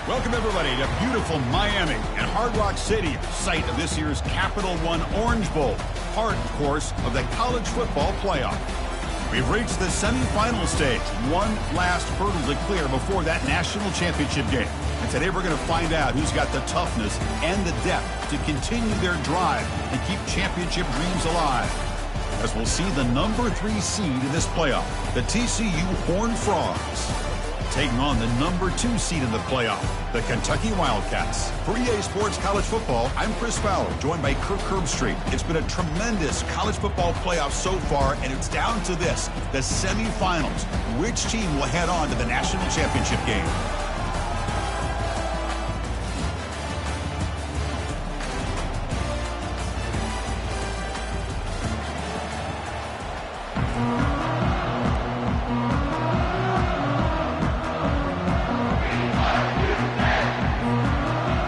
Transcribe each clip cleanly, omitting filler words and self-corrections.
Welcome, everybody, to beautiful Miami and Hard Rock Stadium, site of this year's Capital One Orange Bowl, part, of course, of the college football playoff. We've reached the semifinal stage, one last hurdle to clear before that national championship game. And today we're going to find out who's got the toughness and the depth to continue their drive and keep championship dreams alive. As we'll see the number 3 seed in this playoff, the TCU Horned Frogs, taking on the number 2 seed in the playoff, the Kentucky Wildcats. For EA Sports College Football, I'm Chris Fowler, joined by Kirk Herbstreit. It's been a tremendous college football playoff so far, and it's down to this, the semifinals. Which team will head on to the national championship game?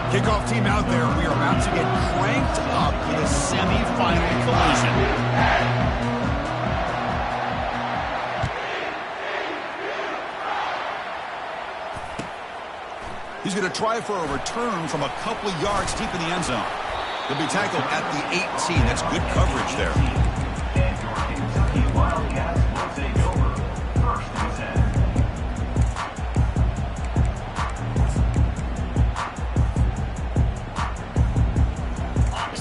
Kickoff team out there. We are about to get cranked up for the semifinal collision. He's going to try for a return from a couple of yards deep in the end zone. He'll be tackled at the 18. That's good coverage there. And your Kentucky Wildcats will take over first and 10.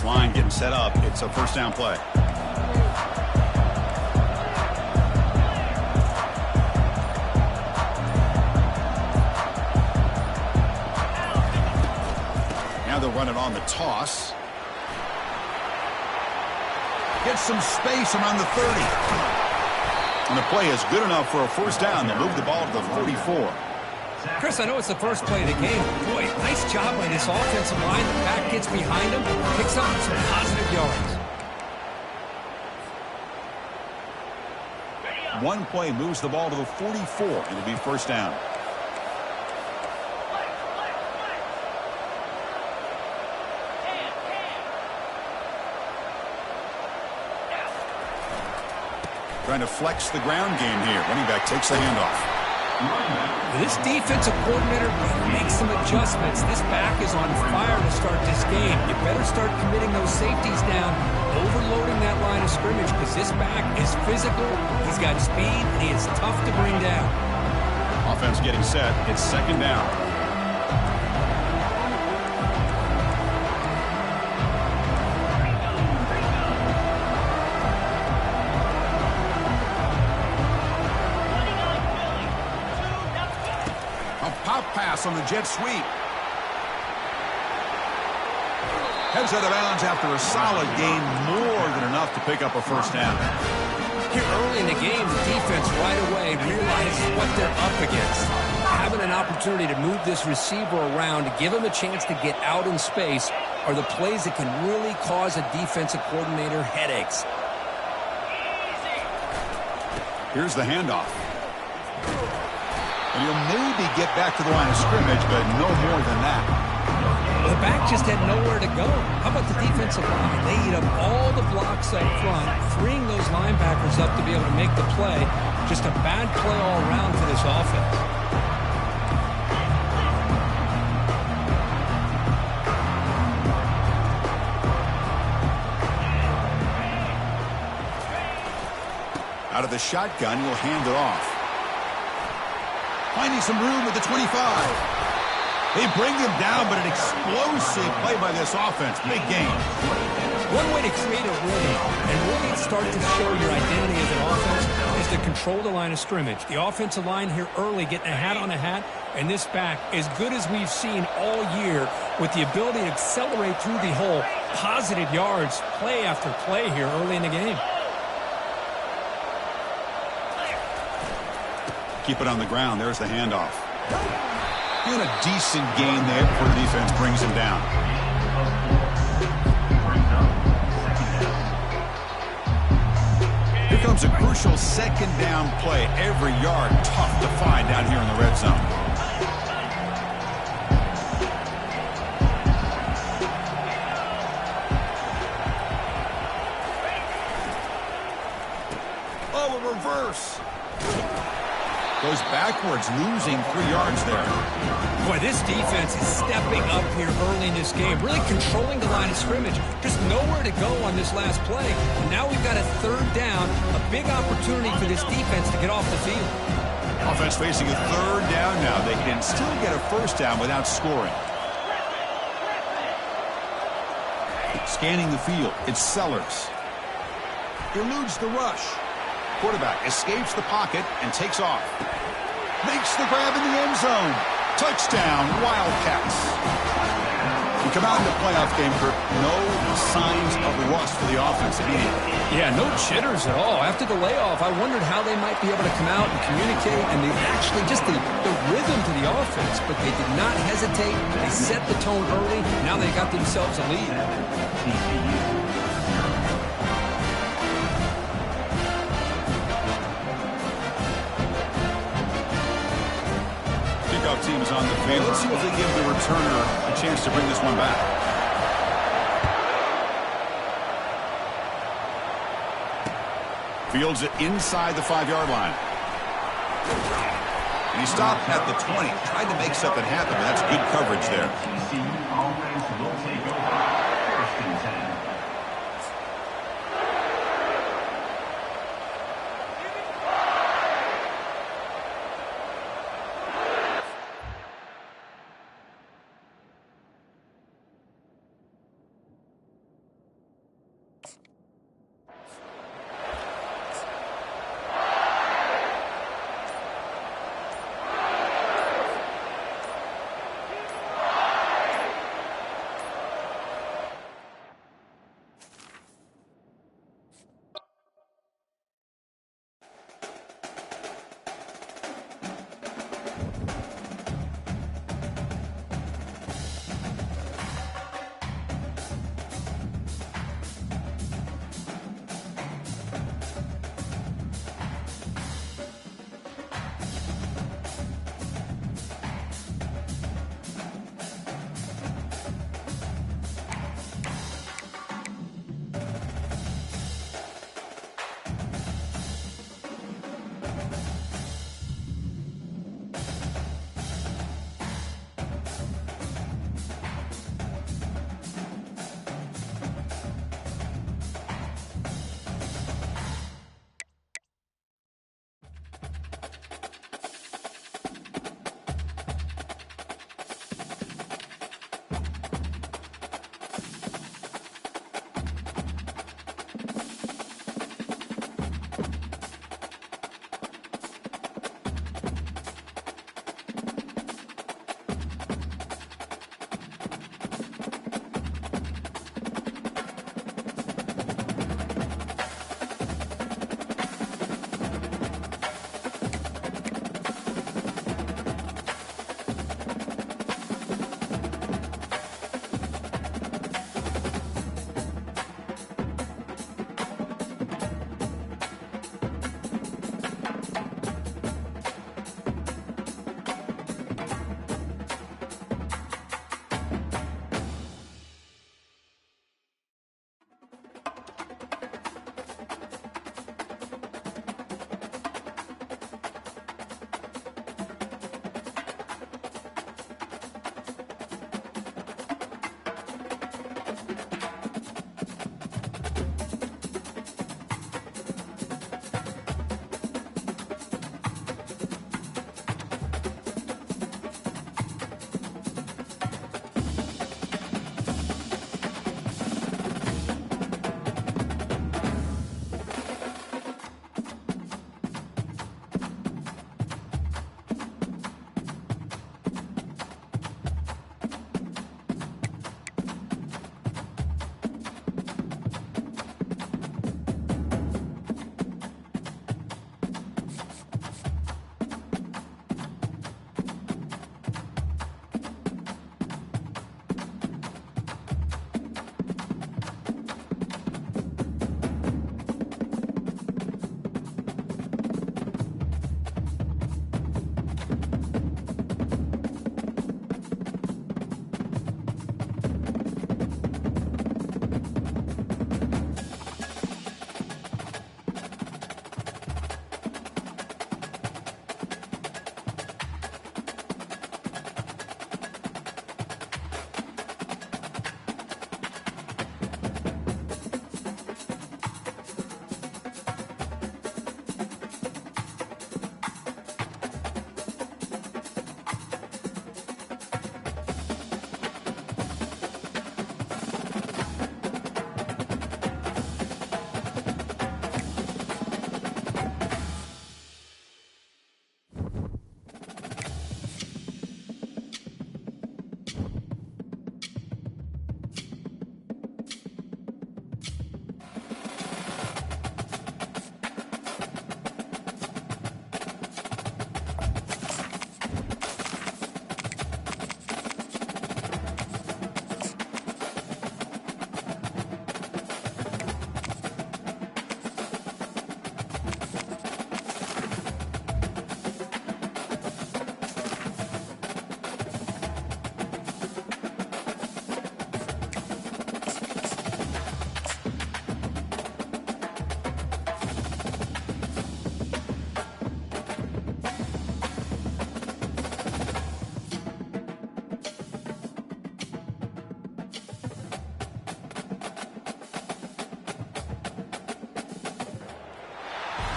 Line getting set up. It's a first down play. Now they'll run it on the toss. Get some space around the 30. And the play is good enough for a first down. They'll move the ball to the 44. Chris, I know it's the first play of the game. Boy, nice job by this offensive line. The back gets behind him, picks up some positive yards. One play moves the ball to the 44. It'll be first down. Trying to flex the ground game here. Running back takes the handoff. This defensive coordinator better make some adjustments. This back is on fire to start this game. You better start committing those safeties down, overloading that line of scrimmage, because this back is physical, he's got speed, and he is tough to bring down. Offense getting set. It's second down. On the jet sweep. Heads out of bounds after a solid gain, more than enough to pick up a first down. Here early in the game, the defense right away realizes what they're up against. Having an opportunity to move this receiver around to give him a chance to get out in space are the plays that can really cause a defensive coordinator headaches. Here's the handoff. And he'll maybe get back to the line of scrimmage, but no more than that. The back just had nowhere to go. How about the defensive line? They eat up all the blocks up front, freeing those linebackers up to be able to make the play. Just a bad play all around for this offense. Out of the shotgun, he'll hand it off. Finding some room at the 25. They bring him down, but an explosive play by this offense. Big gain. One way to create a rhythm and really start to show your identity as an offense is to control the line of scrimmage. The offensive line here early getting a hat on a hat, and this back, as good as we've seen all year, with the ability to accelerate through the hole, positive yards, play after play here early in the game. Keep it on the ground. There's the handoff. Doing a decent gain there before the defense brings him down. Here comes a crucial second down play. Every yard tough to find down here in the red zone. Oh, a reverse. Goes backwards, losing 3 yards there. Boy, this defense is stepping up here early in this game, really controlling the line of scrimmage. Just nowhere to go on this last play. And now we've got a 3rd down, a big opportunity for this defense to get off the field. Offense facing a 3rd down now. They can still get a 1st down without scoring. Scanning the field, it's Sellers. Eludes the rush. Quarterback escapes the pocket and takes off. Makes the grab in the end zone. Touchdown, Wildcats. We come out in the playoff game, Kirk. No signs of rust for the offense immediately. Yeah, no jitters at all. After the layoff, I wondered how they might be able to come out and communicate, and they actually just the rhythm to the offense, but they did not hesitate. They set the tone early. Now they got themselves a lead. Kickoff team is on the field. Let's see if they give the returner a chance to bring this one back. Fields it inside the 5-yard line. And he stopped at the 20. Tried to make something happen, but that's good coverage there. Offense will take over. 1st and 10.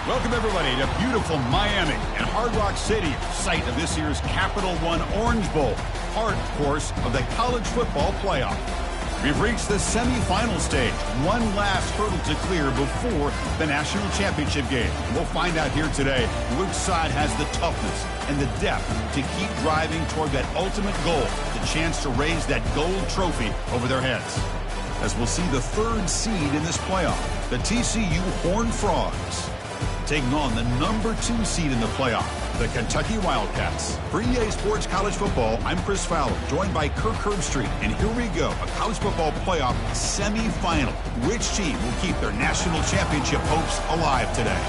Welcome, everybody, to beautiful Miami and Hard Rock Stadium, site of this year's Capital One Orange Bowl, part, of course, of the college football playoff. We've reached the semifinal stage, one last hurdle to clear before the national championship game. We'll find out here today which side has the toughness and the depth to keep driving toward that ultimate goal, the chance to raise that gold trophy over their heads. As we'll see the third seed in this playoff, the TCU Horned Frogs, taking on the number 2 seed in the playoff, the Kentucky Wildcats. For EA Sports College Football, I'm Chris Fowler, joined by Kirk Herbstreit. And here we go, a college football playoff semifinal. Which team will keep their national championship hopes alive today?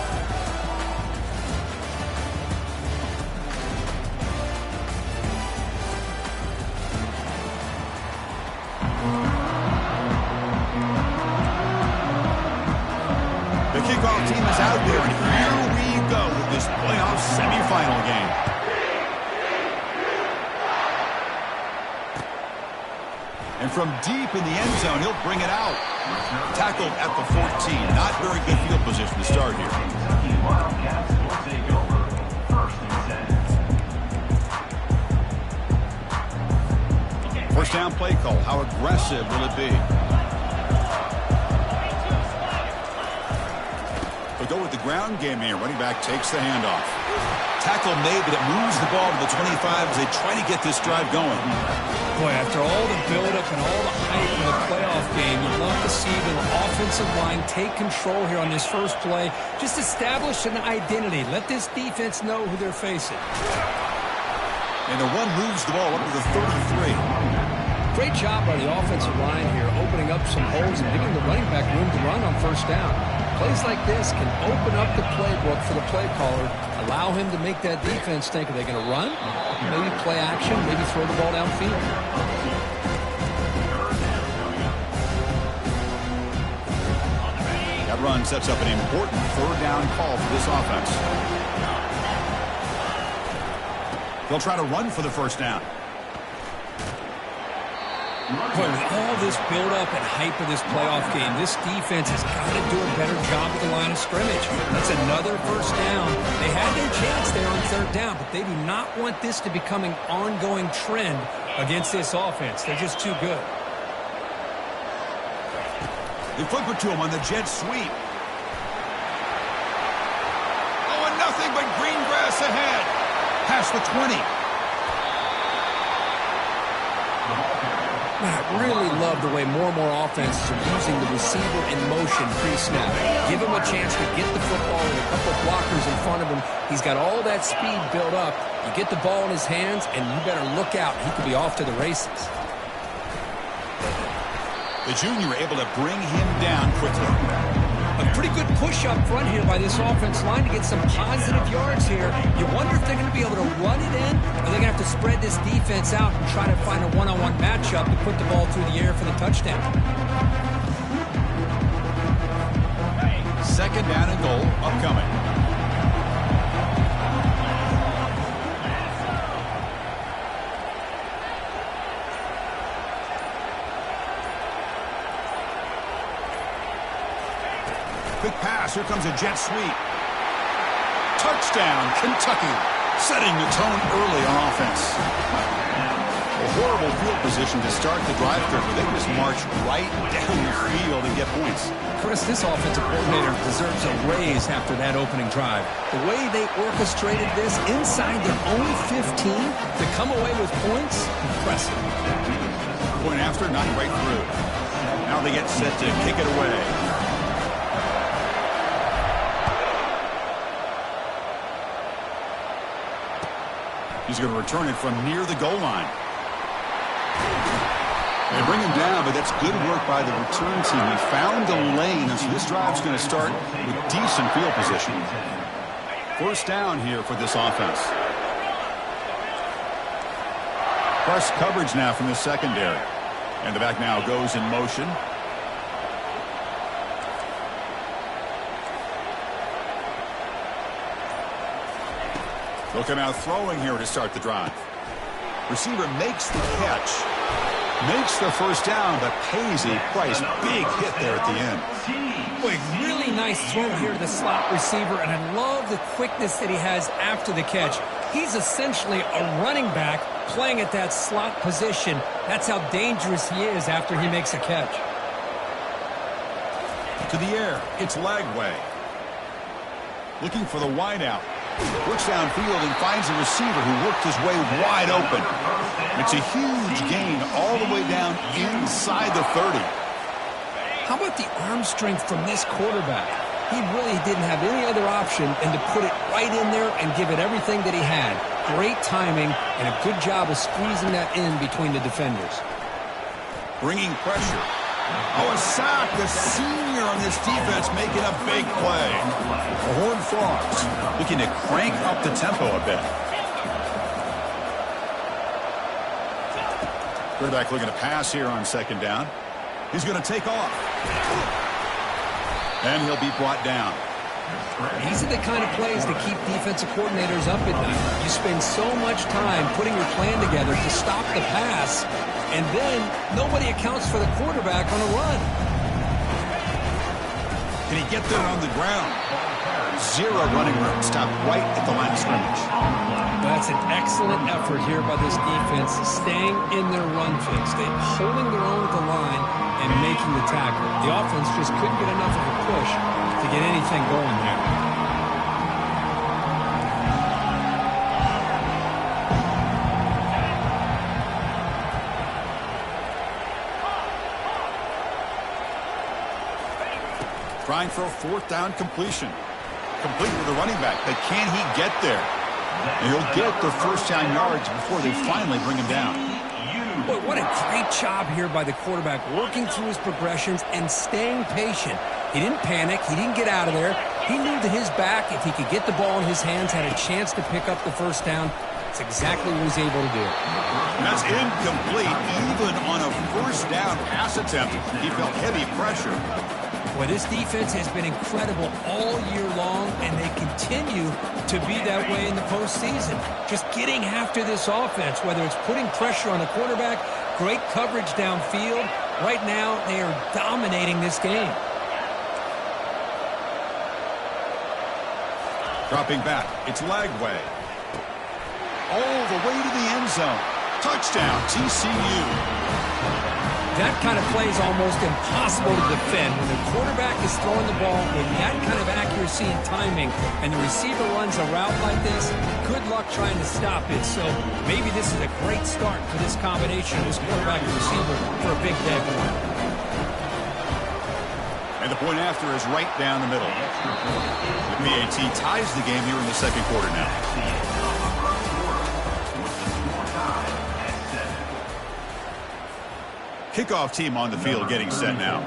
The kickoff team is out there, and here we go with this playoff semifinal game. And from deep in the end zone, he'll bring it out. Tackled at the 14. Not very good field position to start here. Kentucky Wildcats will take over. First and 10. First down play call. How aggressive will it be? They'll go with the ground game here. Running back takes the handoff. Tackle made, but it moves the ball to the 25 as they try to get this drive going. Boy, after all the buildup and all the hype in the playoff game, you'd love to see the offensive line take control here on this first play. Just establish an identity. Let this defense know who they're facing. And the one moves the ball up to the 33. Great job by the offensive line here, opening up some holes and giving the running back room to run on first down. Plays like this can open up the playbook for the play caller, allow him to make that defense think, are they going to run? Maybe play action, maybe throw the ball downfield. That run sets up an important third down call for this offense. They'll try to run for the first down. Boy, with all this build-up and hype of this playoff game, this defense has got to do a better job at the line of scrimmage. That's another first down. They had their chance there on third down, but they do not want this to become an ongoing trend against this offense. They're just too good. They flip it to him on the jet sweep. Oh, and nothing but green grass ahead. Past the 20. Man, I really love the way more and more offenses are using the receiver in motion pre-snap. Give him a chance to get the football with a couple blockers in front of him. He's got all that speed built up. You get the ball in his hands, and you better look out. He could be off to the races. The junior able to bring him down quickly. A pretty good push up front here by this offense line to get some positive yards here. You wonder if they're going to be able to run it in, or they're going to have to spread this defense out and try to find a one-on-one matchup to put the ball through the air for the touchdown. Second down and goal upcoming. Quick pass. Here comes a jet sweep. Touchdown, Kentucky. Setting the tone early on offense. A horrible field position to start the drive through. They just march right down the field and get points. Chris, this offensive coordinator deserves a raise after that opening drive. The way they orchestrated this inside their own 15 to come away with points, impressive. Point after, not right through. Now they get set to kick it away. He's going to return it from near the goal line. They bring him down, but that's good work by the return team. He found the lane, and so this drive's going to start with decent field position. First down here for this offense. Press coverage now from the secondary. And the back now goes in motion. Looking out throwing here to start the drive. Receiver makes the catch. Makes the first down, but pays a price. Big hit there at the end. Boy, really nice throw here to the slot receiver, and I love the quickness that he has after the catch. He's essentially a running back playing at that slot position. That's how dangerous he is after he makes a catch. To the air, it's Lagway. Looking for the wideout. Looks downfield and finds a receiver who worked his way wide open. It's a huge gain all the way down inside the 30. How about the arm strength from this quarterback? He really didn't have any other option than to put it right in there and give it everything that he had. Great timing and a good job of squeezing that in between the defenders. Bringing pressure. Oh, a sack. The senior on this defense making a big play. The Horned Frogs looking to crank up the tempo a bit. Quarterback looking to pass here on second down. He's going to take off. And he'll be brought down. These are the kind of plays that keep defensive coordinators up at night. You spend so much time putting your plan together to stop the pass, and then nobody accounts for the quarterback on a run. Can he get there on the ground? Zero running room. Stopped right at the line of scrimmage. That's an excellent effort here by this defense, staying in their run fix. They're holding their own at the line and making the tackle. The offense just couldn't get enough of a push to get anything going there. Trying for a fourth down completion. Complete with the running back, but can he get there? And he'll get the first down yards before they finally bring him down. Boy, what a great job here by the quarterback, working through his progressions and staying patient. He didn't panic. He didn't get out of there. He knew that his back, if he could get the ball in his hands, had a chance to pick up the first down. That's exactly what he's able to do. And that's incomplete. Even on a first down pass attempt, he felt heavy pressure. Well, this defense has been incredible all year long, and they continue to be that way in the postseason. Just getting after this offense, whether it's putting pressure on the quarterback, great coverage downfield. Right now, they are dominating this game. Dropping back, it's Lagway. All the way to the end zone. Touchdown, TCU. That kind of play is almost impossible to defend. When the quarterback is throwing the ball with that kind of accuracy and timing, and the receiver runs a route like this, good luck trying to stop it. So maybe this is a great start for this combination of this quarterback and receiver for a big day for them. And the point after is right down the middle. The PAT ties the game here in the second quarter now. Kickoff team on the field getting set now.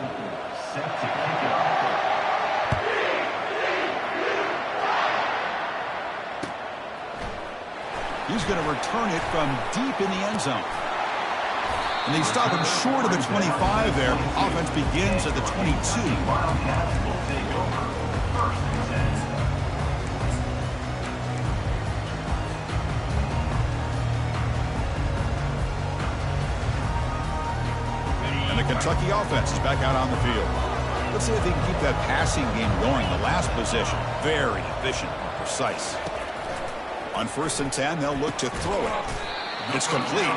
He's going to return it from deep in the end zone. And they stop him short of the 25 there. Offense begins at the 22. Kentucky offense is back out on the field. Let's see if they can keep that passing game going. The last possession, very efficient and precise. On 1st and 10, they'll look to throw it. It's complete.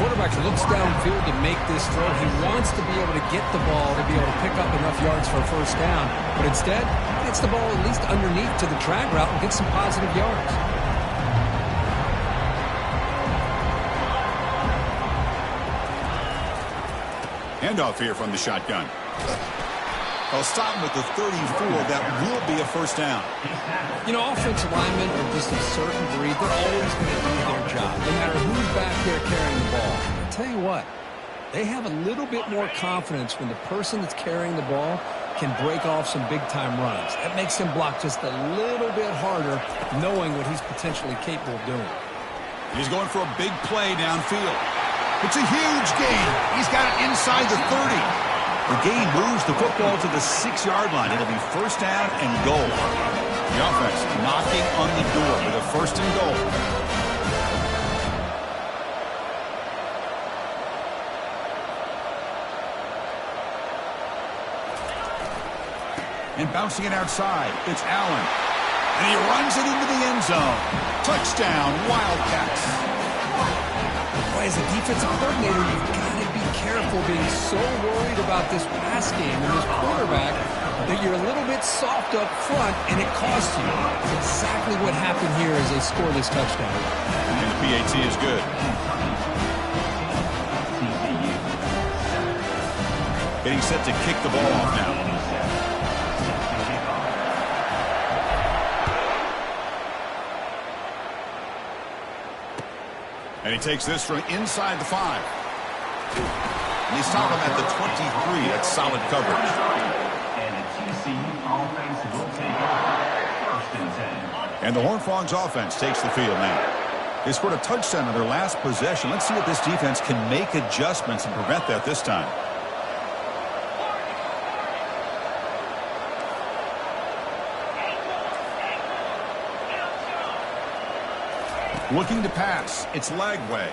Quarterback looks downfield to make this throw. He wants to be able to get the ball to be able to pick up enough yards for a first down. But instead, he gets the ball at least underneath to the drag route and gets some positive yards. Handoff here from the shotgun. I'll stop him at the 34. That will be a first down. You know, offensive linemen are just a certain breed. They're always going to do their job, no matter who's back there carrying the ball. I'll tell you what, they have a little bit more confidence when the person that's carrying the ball can break off some big-time runs. That makes him block just a little bit harder, knowing what he's potentially capable of doing. He's going for a big play downfield. It's a huge gain. He's got it inside the 30. The gain moves the football to the 6-yard line. It'll be first down and goal. The offense knocking on the door with a first and goal. And bouncing it outside, it's Allen. And he runs it into the end zone. Touchdown, Wildcats. Boy, as a defensive coordinator, you've got to be careful being so worried about this pass game and this quarterback that you're a little bit soft up front, and it costs you. It's exactly what happened here as they score this touchdown. And the PAT is good. Getting set to kick the ball off now. And he takes this from inside the 5. And they stop him at the 23. That's solid coverage. And the TCU offense will take over 1st and 10. And the Horned Frogs offense takes the field now. They scored a touchdown on their last possession. Let's see if this defense can make adjustments and prevent that this time. Looking to pass. It's Lagway.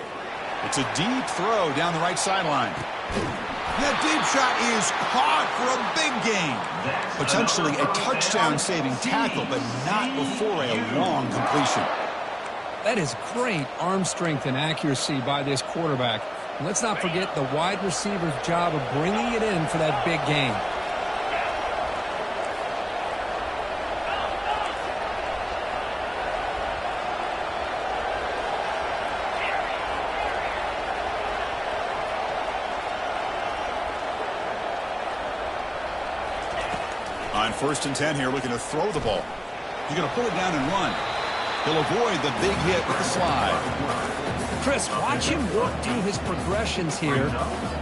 It's a deep throw down the right sideline. That deep shot is caught for a big gain. Potentially a touchdown-saving tackle, but not before a long completion. That is great arm strength and accuracy by this quarterback. And let's not forget the wide receiver's job of bringing it in for that big gain. On 1st and 10 here, looking to throw the ball. He's going to pull it down and run. He'll avoid the big hit with the slide. Chris, watch him work through his progressions here.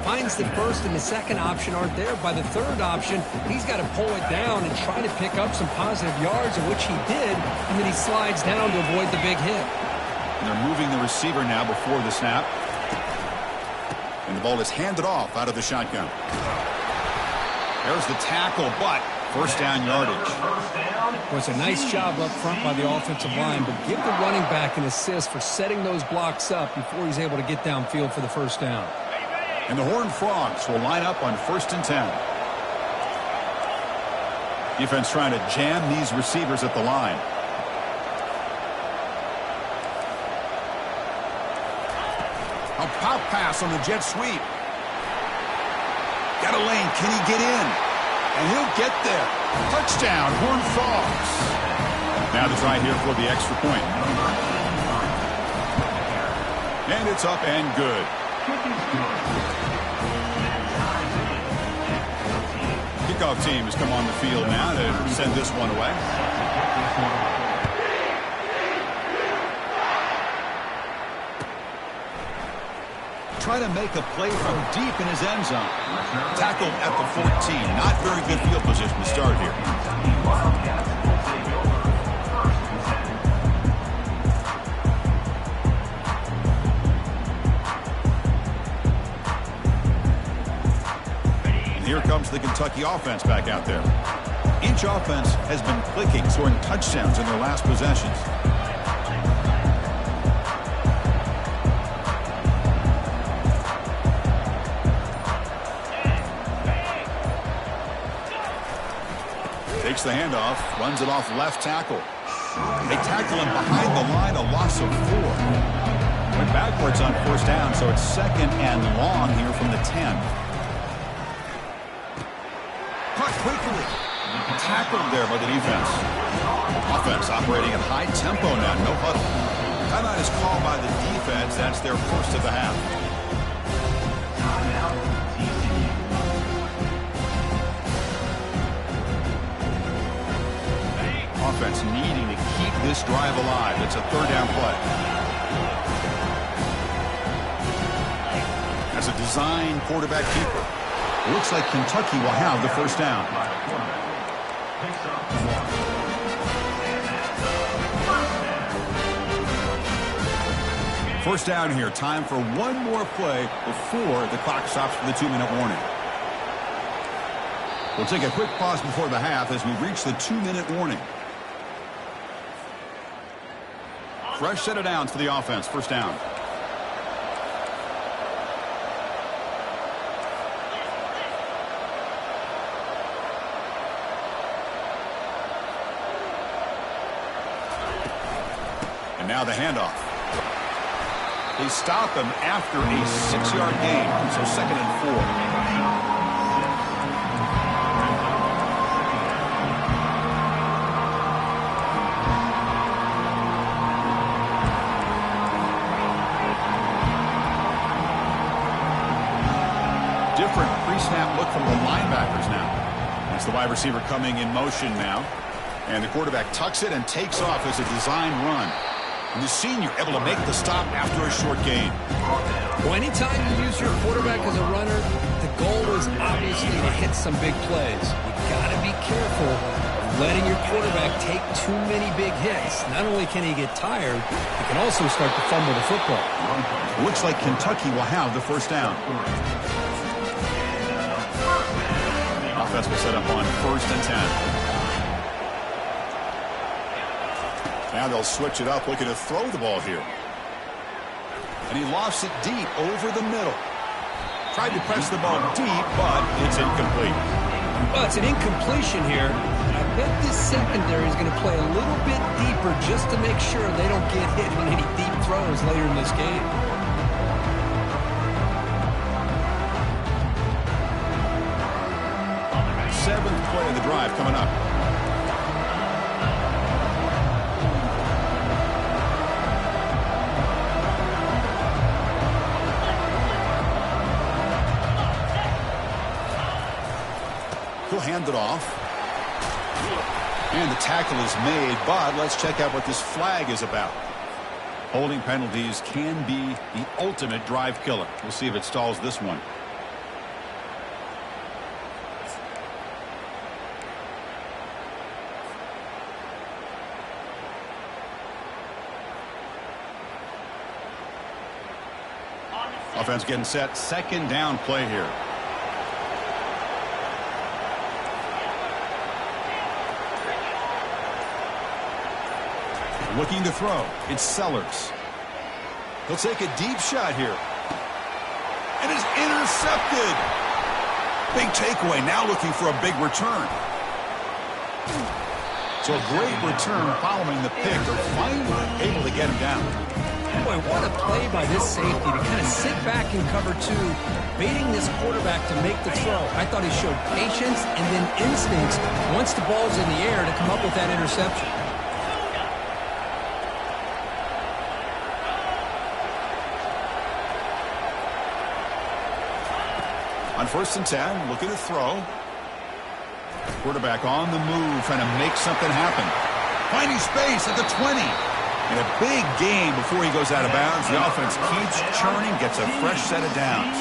Finds the first and the second option aren't there. By the third option, he's got to pull it down and try to pick up some positive yards, of which he did, and then he slides down to avoid the big hit. And they're moving the receiver now before the snap. And the ball is handed off out of the shotgun. There's the tackle, but first down yardage. Well, it's a nice job up front by the offensive line, but give the running back an assist for setting those blocks up before he's able to get downfield for the first down. And the Horned Frogs will line up on 1st and 10. Defense trying to jam these receivers at the line. A pop pass on the jet sweep. Got a lane. Can he get in? And he'll get there. Touchdown, Horned Frogs. Now the try here for the extra point. And it's up and good. Kickoff team has come on the field now to send this one away. Try to make a play from deep in his end zone. Tackled at the 14. Not very good field position to start here. And here comes the Kentucky offense back out there. Each offense has been clicking, scoring touchdowns in their last possessions. Takes the handoff, runs it off left tackle. They tackle him behind the line, a loss of 4. Went backwards on first down, so it's 2nd and long here from the 10. Caught quickly. Tackled there by the defense. Offense operating at high tempo now, no huddle. Timeout is called by the defense. That's their first of the half. Offense needing to keep this drive alive. It's a 3rd down play. As a design quarterback keeper, it looks like Kentucky will have the first down. First down here. Time for one more play before the clock stops for the 2-minute warning. We'll take a quick pause before the half as we reach the 2-minute warning. Fresh set of downs for the offense. First down. And now the handoff. They stop him after a 6-yard gain, so 2nd and 4. Different pre-snap look from the linebackers now. It's the wide receiver coming in motion now. And the quarterback tucks it and takes off as a design run. And the senior able to make the stop after a short gain. Well, anytime you use your quarterback as a runner, the goal is obviously to hit some big plays. You've got to be careful of letting your quarterback take too many big hits. Not only can he get tired, he can also start to fumble the football. Looks like Kentucky will have the first down. Offense will set up on 1st and 10. Now they'll switch it up, looking to throw the ball here. And he lofts it deep over the middle. Tried to press the ball deep, but it's incomplete. Well, it's an incompletion here. I bet this secondary is going to play a little bit deeper just to make sure they don't get hit on any deep throws later in this game. Seventh play of the drive coming up. He'll hand it off. And the tackle is made, but let's check out what this flag is about. Holding penalties can be the ultimate drive killer. We'll see if it stalls this one. Offense getting set. 2nd down play here. Looking to throw. It's Sellers. He'll take a deep shot here. And it's intercepted. Big takeaway. Now looking for a big return. So a great return following the pick. They're finally able to get him down. Boy, what a play by this safety to kind of sit back in cover 2, baiting this quarterback to make the throw. I thought he showed patience and then instincts once the ball's in the air to come up with that interception. On 1st and 10, looking to throw. Quarterback on the move, trying to make something happen. Finding space at the 20. And a big gain before he goes out of bounds. The offense keeps churning, gets a fresh set of downs.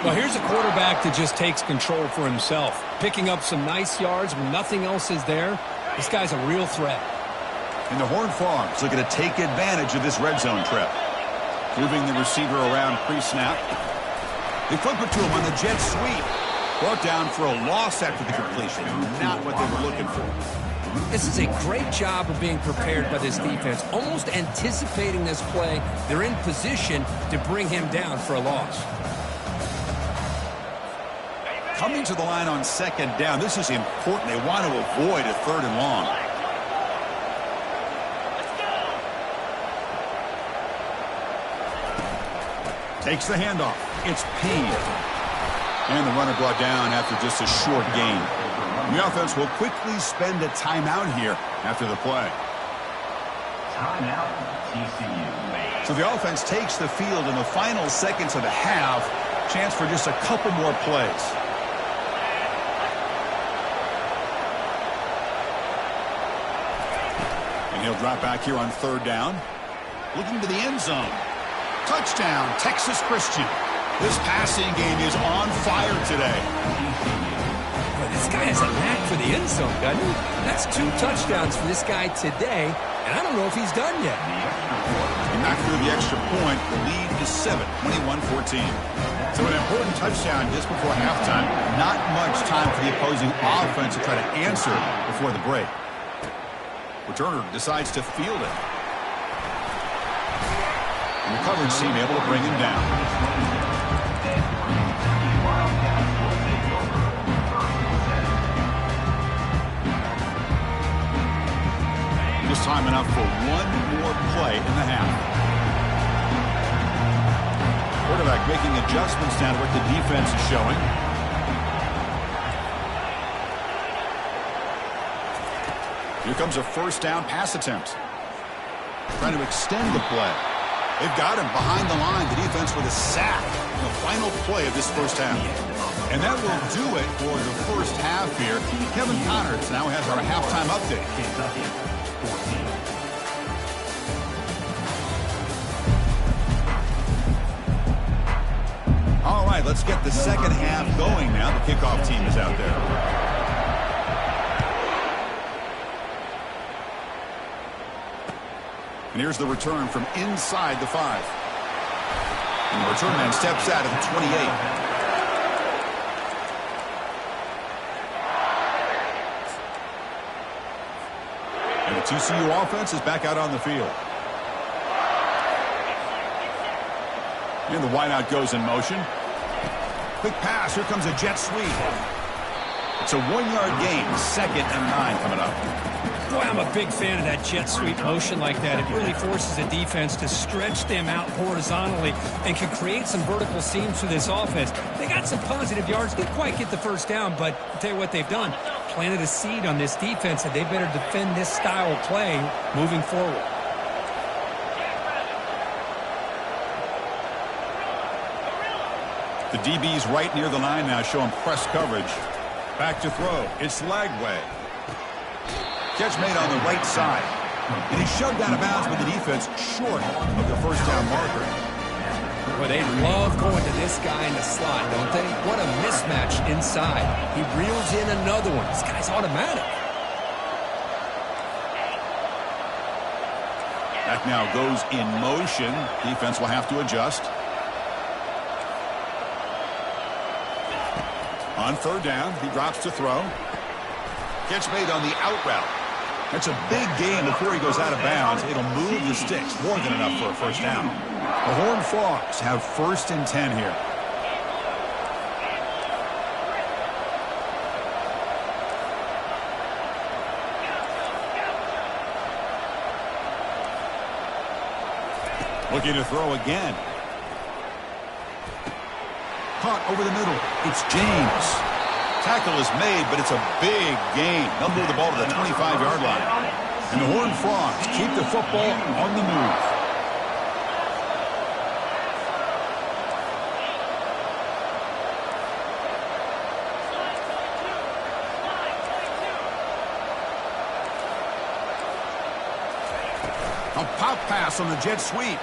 Well, here's a quarterback that just takes control for himself. Picking up some nice yards when nothing else is there. This guy's a real threat. And the Horned Frogs looking to take advantage of this red zone trip. Moving the receiver around pre-snap. They flip it to him on the jet sweep. Brought down for a loss after the completion. Not what they were looking for. This is a great job of being prepared by this defense, almost anticipating this play. They're in position to bring him down for a loss. Coming to the line on 2nd down. This is important. They want to avoid a 3rd and long. Takes the handoff. It's Payne. And the runner brought down after just a short gain. The offense will quickly spend a timeout here after the play. Timeout, TCU. So the offense takes the field in the final seconds of the half. Chance for just a couple more plays. And he'll drop back here on 3rd down. Looking to the end zone. Touchdown, Texas Christian. This passing game is on fire today. Well, this guy has a knack for the end zone, doesn't he? That's 2 touchdowns for this guy today, and I don't know if he's done yet. He knocked through the extra point. The lead is 7, 21-14. So an important touchdown just before halftime. Not much time for the opposing offense to try to answer before the break. Returner decides to field it. And the coverage team able to bring him down. Just time enough for one more more play in the half. Quarterback making adjustments down to what the defense is showing. Here comes a first down pass attempt. Trying to extend the play. They've got him behind the line. The defense with a sack in the final play of this first half. And that will do it for the first half here. Kevin Connors now has our halftime update. Kentucky 14. All right, let's get the second half going now. The kickoff team is out there. And here's the return from inside the 5. And the return man steps out of the 28. And the TCU offense is back out on the field. And the wideout goes in motion. Quick pass. Here comes a jet sweep. It's a 1-yard gain. 2nd and 9 coming up. Boy, I'm a big fan of that jet sweep motion like that. It really forces a defense to stretch them out horizontally and can create some vertical seams for this offense. They got some positive yards. Didn't quite get the first down, but I'll tell you what they've done. Planted a seed on this defense that they better defend this style of play moving forward. The DB's right near the line now, showing press coverage. Back to throw. It's Lagway. Catch made on the right side. And he's shoved out of bounds with the defense short of the first down marker. Well, they love going to this guy in the slot, don't they? What a mismatch inside. He reels in another one. This guy's automatic. That now goes in motion. Defense will have to adjust. On third down, he drops to throw. Catch made on the out route. That's a big gain before he goes out of bounds. It'll move the sticks. More than enough for a first down. The Horned Frogs have 1st and 10 here. Looking to throw again. Caught over the middle. It's James. Tackle is made, but it's a big gain. They'll move the ball to the 25-yard line. And the Horned Frogs keep the football on the move. A pop pass on the jet sweep.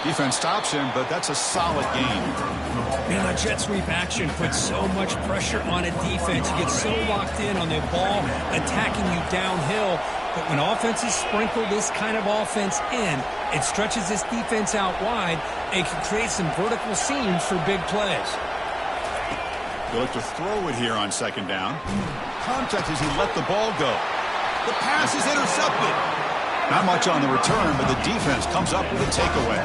Defense stops him, but that's a solid gain. Man, that jet sweep action puts so much pressure on a defense. You get so locked in on the ball attacking you downhill. But when offenses sprinkle this kind of offense in, it stretches this defense out wide and can create some vertical seams for big plays. They look to throw it here on 2nd down. Contact as he let the ball go. The pass is intercepted. Not much on the return, but the defense comes up with a takeaway.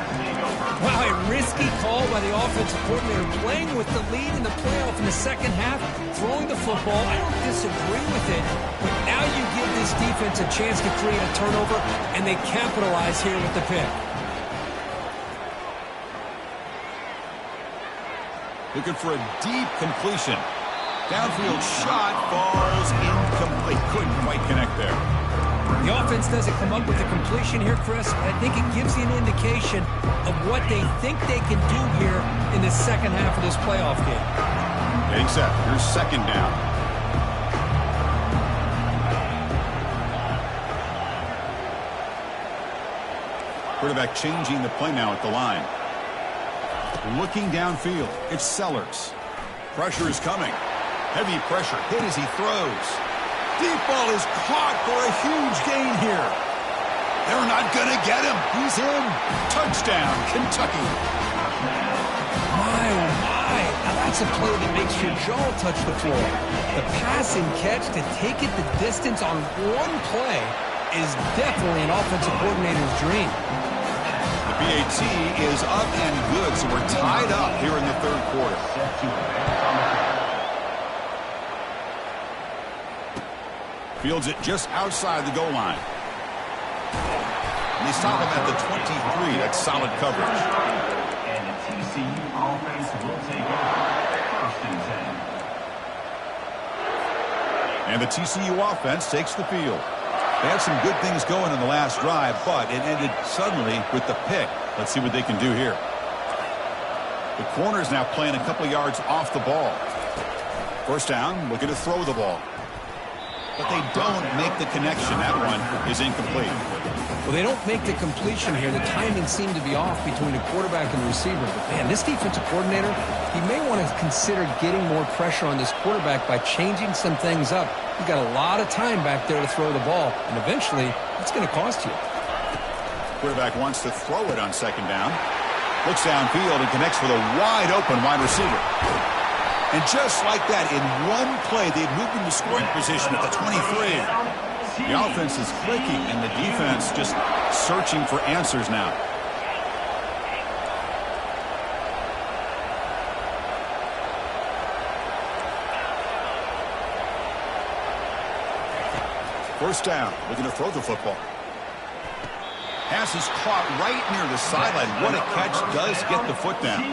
Wow, a risky call by the offensive coordinator, playing with the lead in the playoff in the second half, throwing the football. I don't disagree with it, but now you give this defense a chance to create a turnover, and they capitalize here with the pick. Looking for a deep completion. Downfield shot falls incomplete. Couldn't quite connect there. The offense doesn't come up with the completion here, Chris, but I think it gives you an indication of what they think they can do here in the second half of this playoff game. Getting set. Here's 2nd down. Quarterback changing the play now at the line. Looking downfield. It's Sellers. Pressure is coming. Heavy pressure. Hit as he throws. Deep ball is caught for a huge gain here. They're not going to get him. He's in. Touchdown, Kentucky. My, oh my. Now that's a play that makes your jaw touch the floor. The pass and catch to take it the distance on one play is definitely an offensive coordinator's dream. The PAT is up and good, so we're tied up here in the 3rd quarter. Fields it just outside the goal line. And they stop him at the 23. That's solid coverage. And the TCU offense will take over first and 10. And the TCU offense takes the field. They had some good things going in the last drive, but it ended suddenly with the pick. Let's see what they can do here. The corner is now playing a couple yards off the ball. First down, looking to throw the ball. But they don't make the connection. That one is incomplete. Well, they don't make the completion here. The timing seemed to be off between the quarterback and the receiver. But, man, this defensive coordinator, he may want to consider getting more pressure on this quarterback by changing some things up. He's got a lot of time back there to throw the ball, and eventually it's going to cost you. Quarterback wants to throw it on second down. Looks downfield and connects with a wide-open wide receiver. And just like that, in one play, they've moved into scoring position at the 23. The offense is clicking, and the defense just searching for answers now. First down, looking to throw the football. Pass is caught right near the sideline. What a catch, does get the foot down.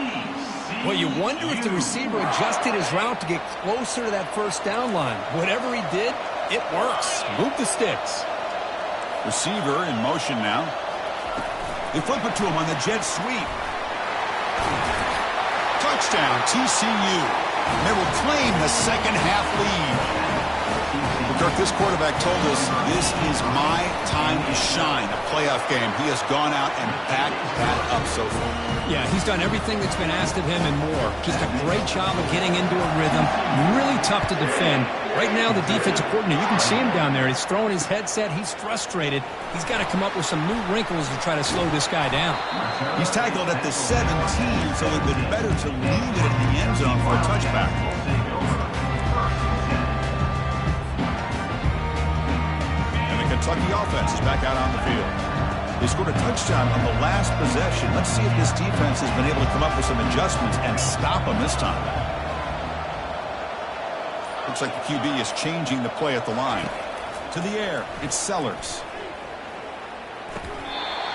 Well, you wonder if the receiver adjusted his route to get closer to that first down line. Whatever he did, it works. Move the sticks. Receiver in motion now. They flip it to him on the jet sweep. Touchdown, TCU. They will claim the second half lead. Kirk, this quarterback told us this is my time to shine, a playoff game. He has gone out and backed that up so far. Yeah, he's done everything that's been asked of him and more. Just a great job of getting into a rhythm. Really tough to defend. Right now, the defensive coordinator, you can see him down there. He's throwing his headset. He's frustrated. He's got to come up with some new wrinkles to try to slow this guy down. He's tackled at the 17, so it would be better to leave it in the end zone for a touchback. Kentucky offense is back out on the field. They scored a touchdown on the last possession. Let's see if this defense has been able to come up with some adjustments and stop them this time. Looks like the QB is changing the play at the line. To the air, it's Sellers.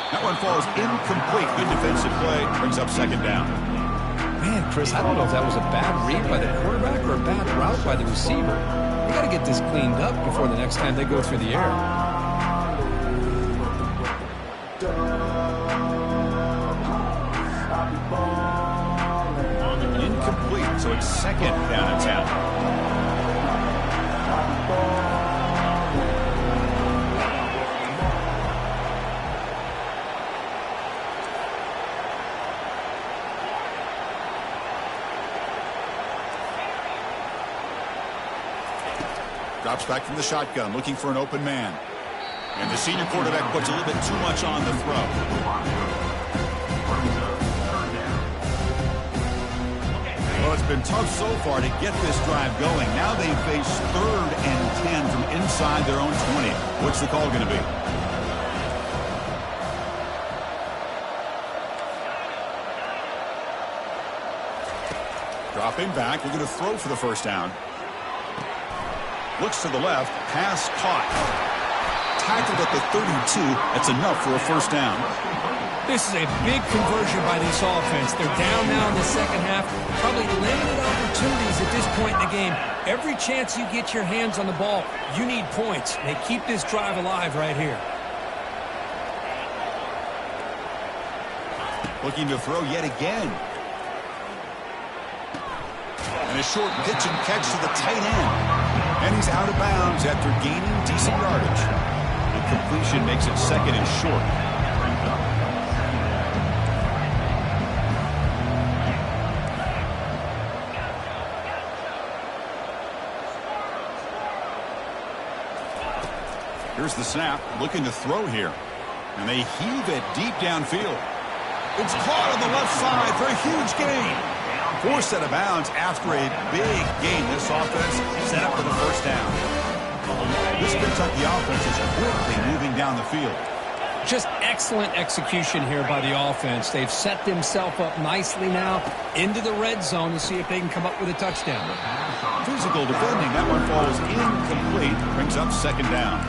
That one falls incomplete. Good defensive play. Brings up second down. Man, Chris, I don't know if that was a bad read by the quarterback or a bad route by the receiver. We got to get this cleaned up before the next time they go through the air. Incomplete, so it's second down and 10. Drops back from the shotgun, looking for an open man. And the senior quarterback puts a little bit too much on the throw. Well, it's been tough so far to get this drive going. Now they face 3rd and 10 from inside their own 20. What's the call going to be? Dropping back, we're going to throw for the first down. Looks to the left, pass caught. Tackled at the 32. That's enough for a first down. This is a big conversion by this offense. They're down now in the second half. Probably limited opportunities at this point in the game. Every chance you get your hands on the ball, you need points. They keep this drive alive right here. Looking to throw yet again. And a short pitch and catch to the tight end. And he's out of bounds after gaining decent yardage. The completion makes it second and short. Here's the snap, looking to throw here. And they heave it deep downfield. It's caught on the left side for a huge gain. Forced out of bounds after a big gain. This offense set up for the first down. This Kentucky offense is quickly moving down the field. Just excellent execution here by the offense. They've set themselves up nicely now into the red zone to see if they can come up with a touchdown. Physical defending. That one falls incomplete. Brings up second down.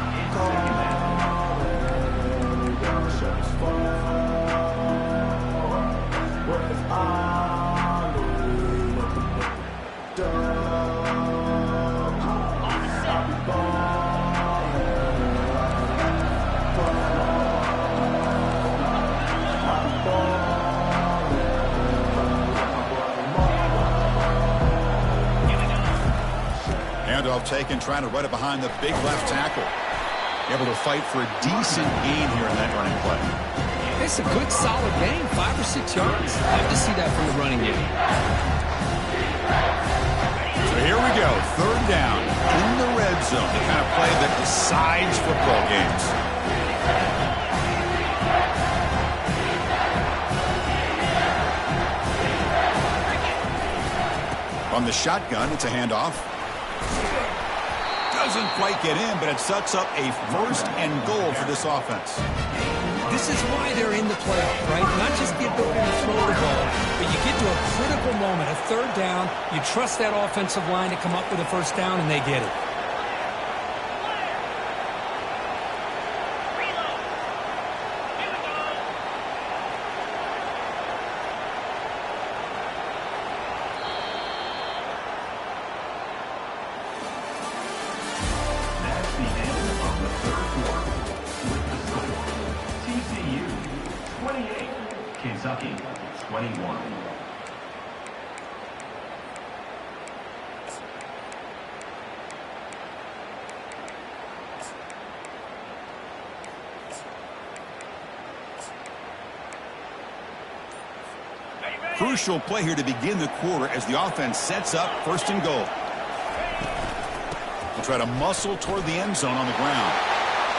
taken, trying to run it behind the big left tackle. Able to fight for a decent gain here in that running play. It's a good, solid game, 5 or 6 yards. Love to see that from the running game. So here we go, 3rd down in the red zone. The kind of play that decides football games. From the shotgun, it's a handoff. Doesn't quite get in, but it sets up a 1st and goal for this offense. This is why they're in the playoff, right? Not just the ability to throw the ball, but you get to a critical moment, a 3rd down. You trust that offensive line to come up with a 1st down, and they get it. Kentucky 21. Crucial play here to begin the quarter as the offense sets up 1st and goal. He'll try to muscle toward the end zone on the ground.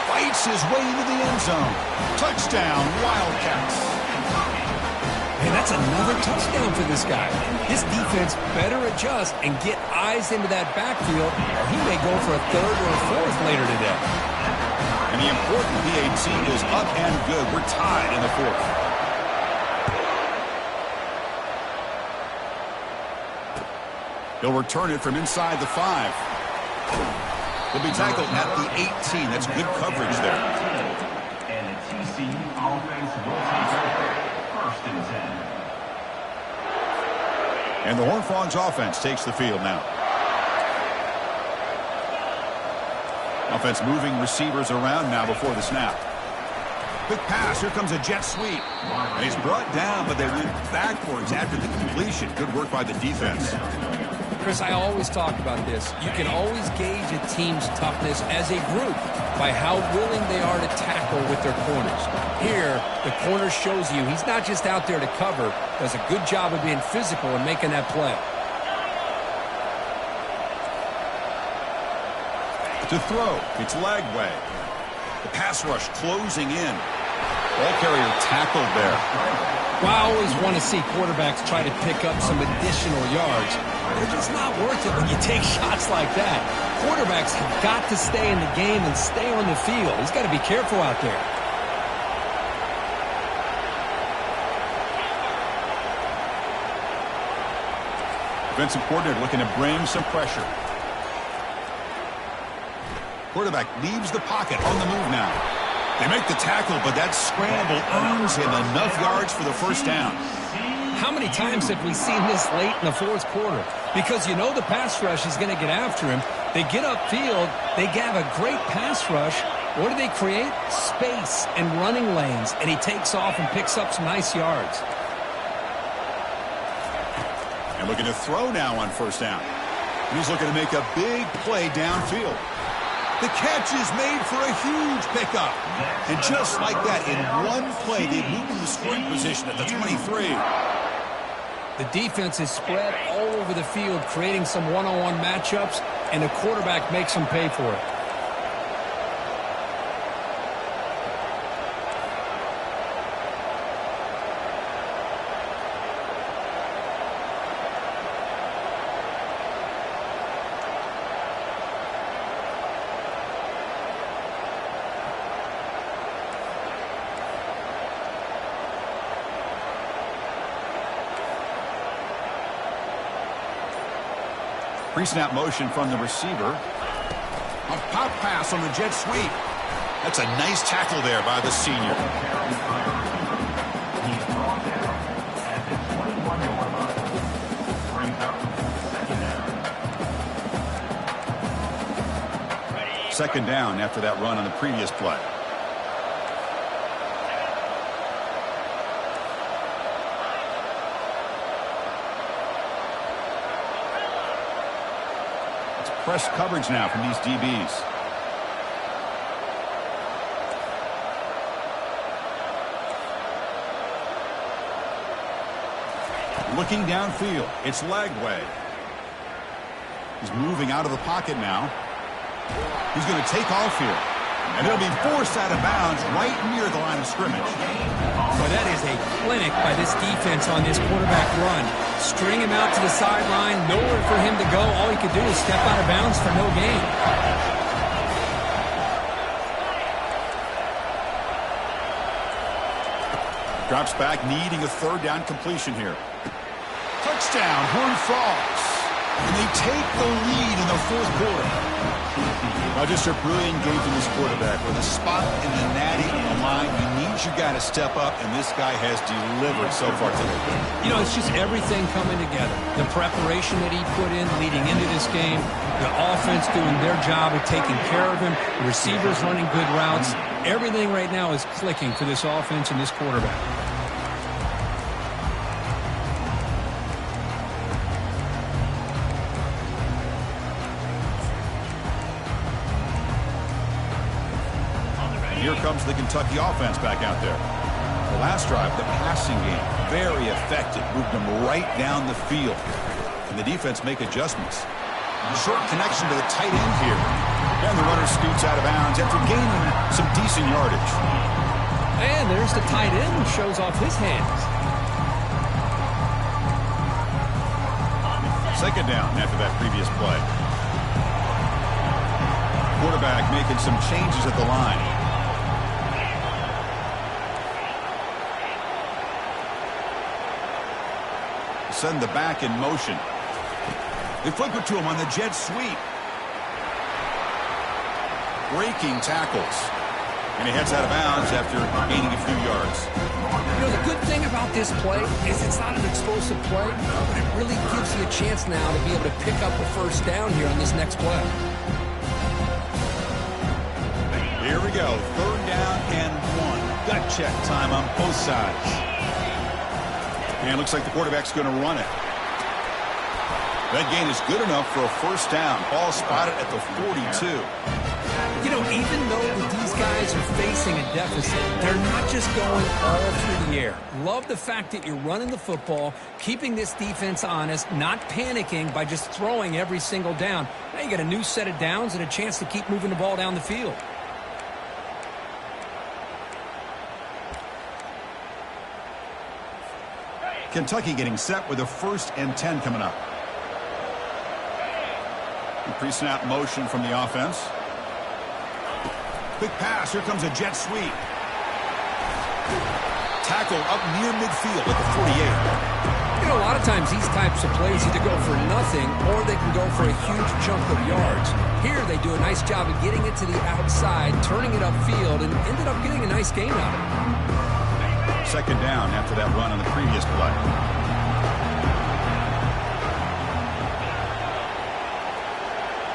Fights his way into the end zone. Touchdown, Wildcats. And that's another touchdown for this guy. This defense better adjust and get eyes into that backfield, or he may go for a 3rd or a 4th later today. And the important PAT is up and good. We're tied in the 4th. He'll return it from inside the 5. He'll be tackled at the 18. That's good coverage there. And the TCU offense will take over 1st and 10. And the Horned Frogs offense takes the field now. Offense moving receivers around now before the snap. Quick pass. Here comes a jet sweep. And he's brought down, but they went backwards after the completion. Good work by the defense. Chris, I always talk about this. You can always gauge a team's toughness as a group by how willing they are to tackle with their corners. Here, the corner shows you he's not just out there to cover, does a good job of being physical and making that play. To throw, it's Lagway. The pass rush closing in. Ball carrier tackled there. Well, I always want to see quarterbacks try to pick up some additional yards. They're just not worth it when you take shots like that. Quarterbacks have got to stay in the game and stay on the field. He's got to be careful out there. Defensive coordinator looking to bring some pressure. Quarterback leaves the pocket on the move now. They make the tackle, but that scramble earns him enough yards for the 1st down. How many times have we seen this late in the 4th quarter? Because you know the pass rush is going to get after him. They get upfield. They have a great pass rush. What do they create? Space and running lanes. And he takes off and picks up some nice yards. And looking to throw now on 1st down. He's looking to make a big play downfield. The catch is made for a huge pickup. And just like that, in one play, they move into scoring position at the 23. The defense is spread all over the field, creating some one-on-one matchups, and the quarterback makes them pay for it. Pre-snap motion from the receiver. A pop pass on the jet sweep. That's a nice tackle there by the senior. He's brought down at the 21-yard line. Brings up 2nd down. 2nd down after that run on the previous play. It's press coverage now from these DBs. Looking downfield, it's Lagway. He's moving out of the pocket now. He's going to take off here. And he'll be forced out of bounds right near the line of scrimmage. Well, that is a clinic by this defense on this quarterback run. String him out to the sideline, nowhere for him to go. All he could do is step out of bounds for no gain. Drops back, needing a third down completion here. Touchdown, Horned Frogs. And they take the lead in the fourth quarter. Now, just a brilliant game from this quarterback. With a spot in the natty on the line, you need your guy to step up, and this guy has delivered so far today. You know, it's just everything coming together. The preparation that he put in leading into this game, the offense doing their job of taking care of him, the receivers running good routes. Everything right now is clicking for this offense and this quarterback. Here comes the Kentucky offense back out there. The last drive, the passing game, very effective. Moved them right down the field. And the defense make adjustments. Short connection to the tight end here. And the runner scoots out of bounds after gaining some decent yardage. And there's the tight end who shows off his hands. Second down after that previous play. Quarterback making some changes at the line. Send the back in motion. They flip it to him on the jet sweep. Breaking tackles. And he heads out of bounds after gaining a few yards. You know, the good thing about this play is it's not an explosive play, but it really gives you a chance now to be able to pick up a first down here on this next play. Here we go. Third down and 1. Gut check time on both sides. And it looks like the quarterback's going to run it. That gain is good enough for a first down. Ball spotted at the 42. You know, even though these guys are facing a deficit, they're not just going all through the air. Love the fact that you're running the football, keeping this defense honest, not panicking by just throwing every single down. Now you got a new set of downs and a chance to keep moving the ball down the field. Kentucky getting set with a 1st and 10 coming up. Pre-snap motion from the offense. Quick pass. Here comes a jet sweep. Tackle up near midfield at the 48. You know, a lot of times these types of plays either go for nothing or they can go for a huge chunk of yards. Here they do a nice job of getting it to the outside, turning it upfield, and ended up getting a nice gain out of it. Second down after that run on the previous play.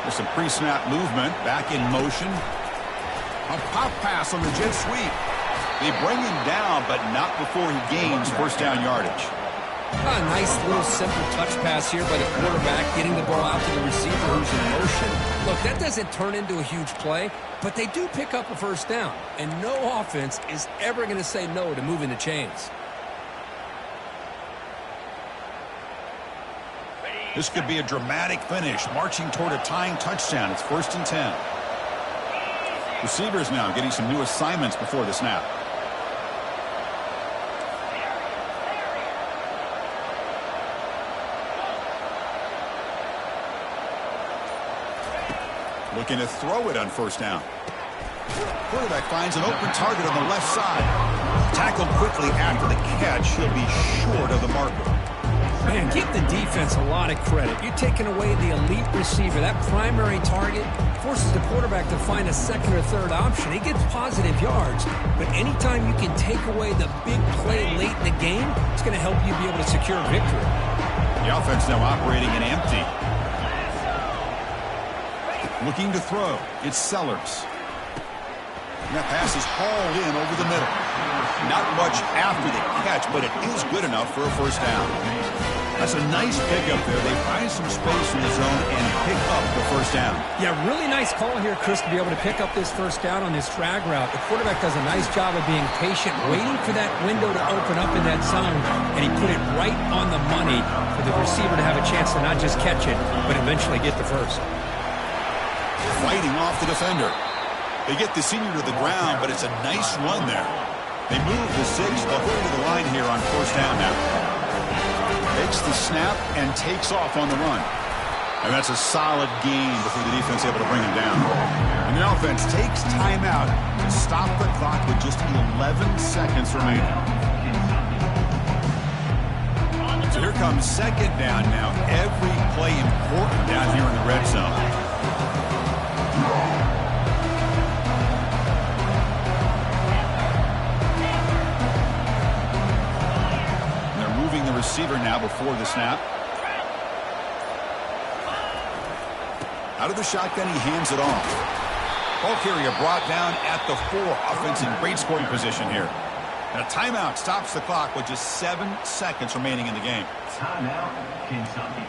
There's some pre-snap movement. Back in motion. A pop pass on the jet sweep. They bring him down, but not before he gains first down yardage. A nice little simple touch pass here by the quarterback, getting the ball out to the receiver who's in motion. Look, that doesn't turn into a huge play, but they do pick up a first down, and no offense is ever going to say no to moving the chains. This could be a dramatic finish, marching toward a tying touchdown. It's 1st and 10. Receivers now getting some new assignments before the snap. Looking to throw it on first down. Quarterback finds an open target on the left side. Tackled quickly after the catch. He'll be short of the marker. Man, give the defense a lot of credit. You're taking away the elite receiver. That primary target forces the quarterback to find a second or third option. He gets positive yards, but anytime you can take away the big play late in the game, it's going to help you be able to secure victory. The offense now operating in empty. Looking to throw. It's Sellers. And that pass is hauled in over the middle. Not much after the catch, but it is good enough for a first down. That's a nice pickup there. They find some space in the zone and pick up the first down. Yeah, really nice call here, Chris, to be able to pick up this first down on this drag route. The quarterback does a nice job of being patient, waiting for that window to open up in that zone, and he put it right on the money for the receiver to have a chance to not just catch it, but eventually get the first. Fighting off the defender. They get the senior to the ground, but it's a nice run there. They move the 6. They'll hurry to the line here on first down now. Takes the snap and takes off on the run. And that's a solid gain before the defense able to bring him down. And the offense takes timeout to stop the clock with just 11 seconds remaining. So here comes second down now. Every play important down here in the red zone. Receiver now before the snap. Out of the shotgun, he hands it off. Ball carrier brought down at the 4. Offense in great scoring position here. And a timeout stops the clock with just 7 seconds remaining in the game. Timeout, Kentucky.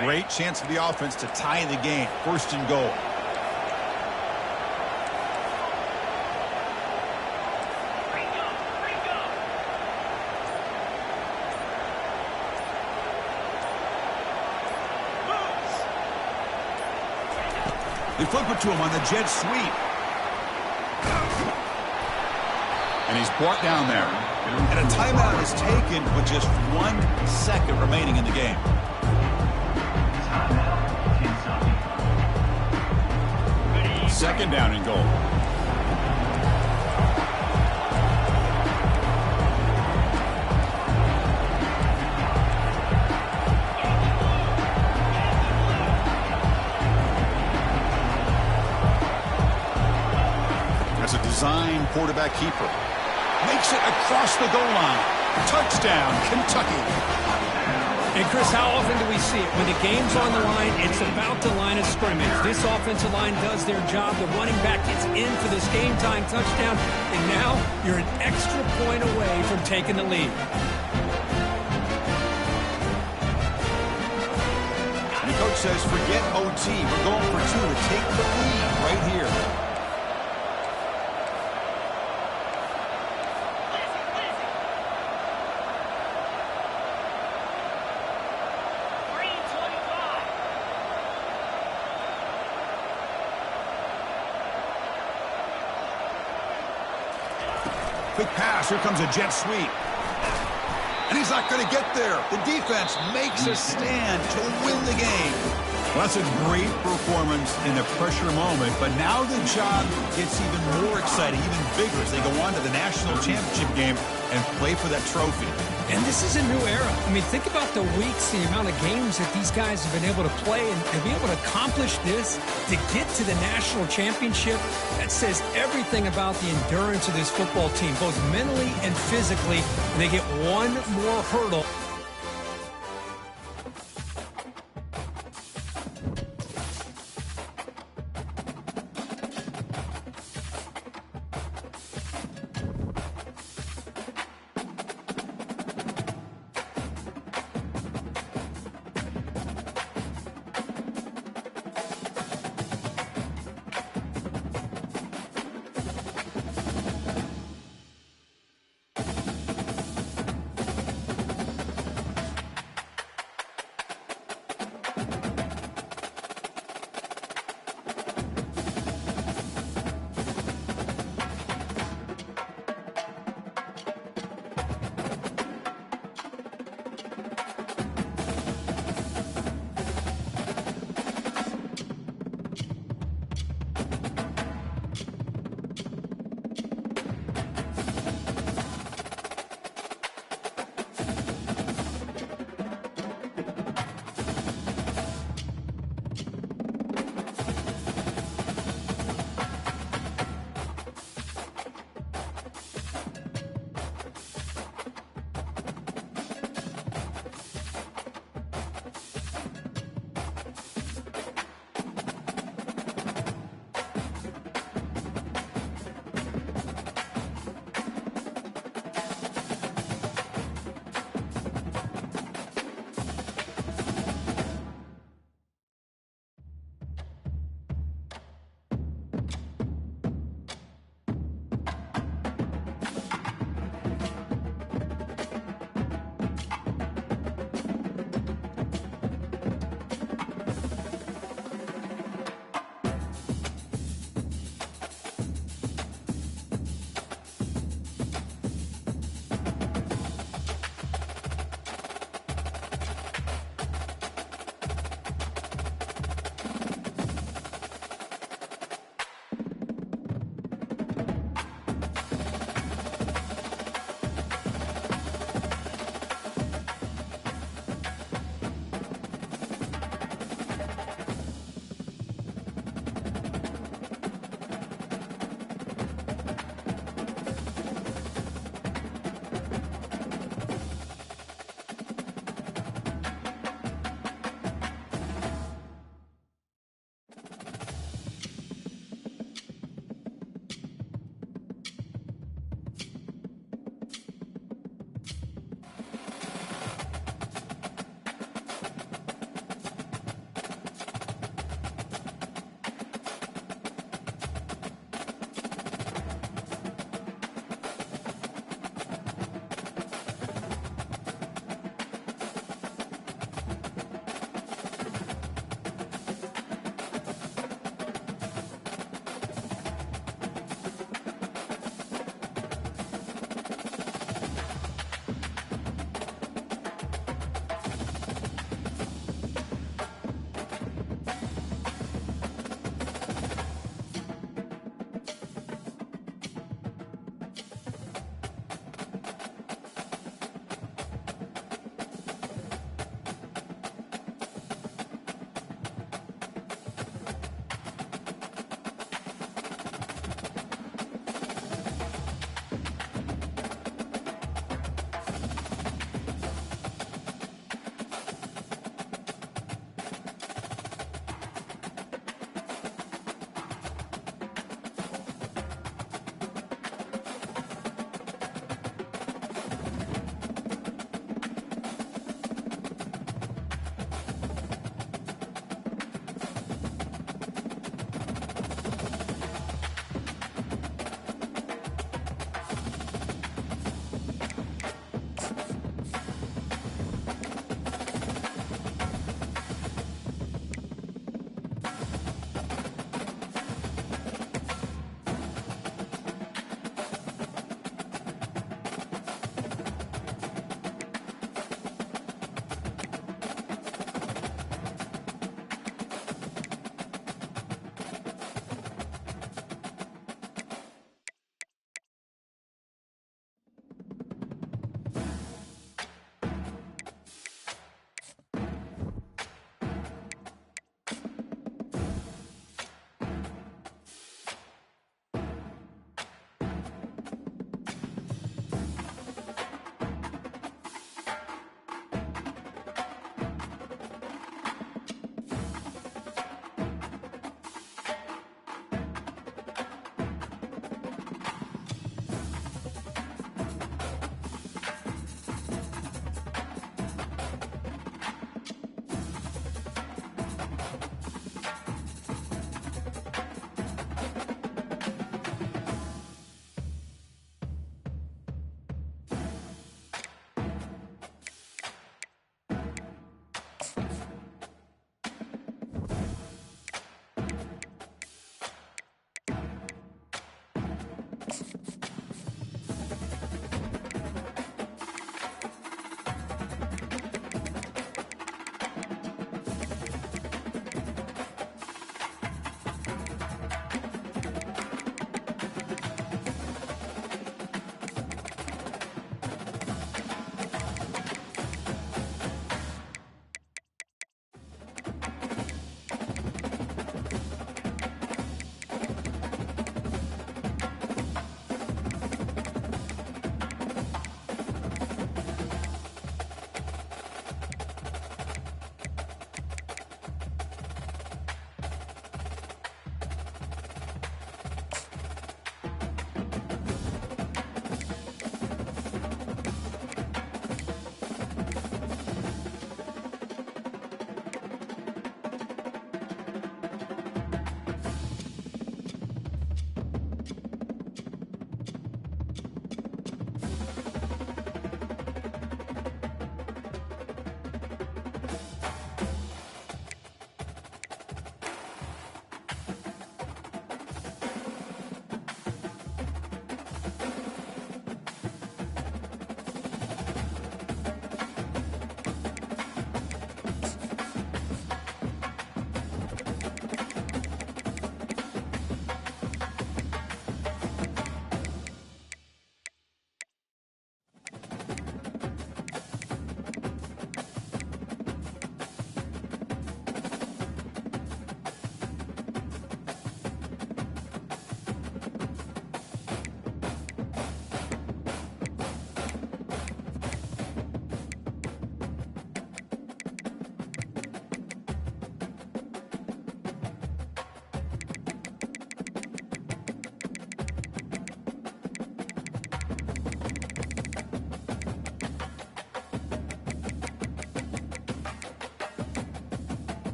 Great chance for the offense to tie the game. First and goal. They flip it to him on the jet sweep. And he's brought down there. And a timeout is taken with just 1 second remaining in the game. Second down and goal. That's a design quarterback keeper. Makes it across the goal line. Touchdown, Kentucky. And, Chris, how often do we see it? When the game's on the line, it's about the line of scrimmage. This offensive line does their job. The running back gets in for this game-time touchdown, and now you're an extra point away from taking the lead. And the coach says, forget OT. We're going for 2 to take the lead right here. Quick pass. Here comes a jet sweep. And he's not going to get there. The defense makes a stand to win the game. Well, that's a great performance in a pressure moment. But now the job gets even more exciting, even bigger as they go on to the national championship game and play for that trophy. And this is a new era. I mean, think about the weeks, the amount of games that these guys have been able to play and be able to accomplish this, to get to the national championship. That says everything about the endurance of this football team, both mentally and physically. And they get one more hurdle.